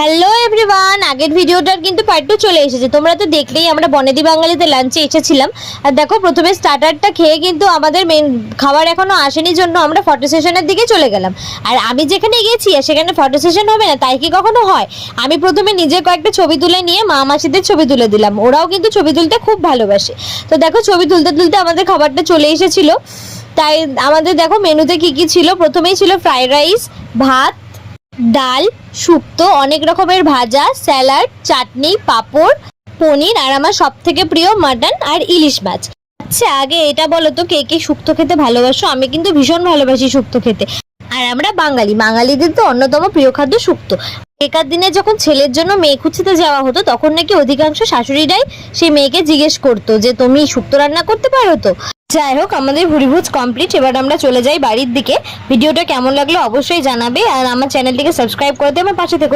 Hello everyone, আগের ভিডিওটার কিন্তু পার্ট 2 চলে এসেছে। তোমরা তো দেখলেই আমরা বনেদি বাঙালিতে লাঞ্চে এসেছিলাম। আর দেখো, প্রথমে স্টার্টারটা খেয়ে কিন্তু আমাদের মেন খাবার এখনো আসেনি জন্য আমরা ফটো সেশনের দিকে চলে গেলাম। আর আমি যেখানে গেছি সেখানে ফটো সেশন হবে না, তাই কি কখনো হয়? আমি প্রথমে নিজের কয়েকটা ছবি তুলে নিয়ে মা মাসিদের ছবি তুলে দিলাম। ওরাও কিন্তু ছবি তুলতে খুব ভালোবাসে। তো দেখো, ছবি তুলতে তুলতে আমাদের খাবারটা চলে এসেছিল। তাই আমাদের দেখো মেনুতে কি কি ছিল। প্রথমেই ছিল ফ্রাইড রাইস, ভাত, ডাল, শুক্তো, অনেক রকমের ভাজা, স্যালাড, চাটনি, পাঁপড়, পনির, আর আমার সব থেকে প্রিয় মাটন আর ইলিশ মাছ। আচ্ছা, আগে এটা বলো তো, কে কে শুক্তো খেতে ভালোবাসো? আমি কিন্তু ভীষণ ভালোবাসি শুক্তো খেতে। আর আমরা বাঙালিদের তো অন্যতম প্রিয় খাদ্য শুক্তো। আগেকার দিনে যখন ছেলের জন্য মেয়ে খুঁজতে যাওয়া হতো, তখন নাকি অধিকাংশ শাশুড়িরাই সেই মেয়েকে জিজ্ঞেস করতো যে তুমি শুক্তো রান্না করতে পারো তো। যাই হোক, আমাদের ভুরিভোজ কমপ্লিট। এবার আমরা চলে যাই বাড়ির দিকে। ভিডিওটা কেমন লাগলো অবশ্যই জানাবে, আর আমার চ্যানেলটিকে সাবস্ক্রাইব করে দিয়ে আমার পাশে থেকো।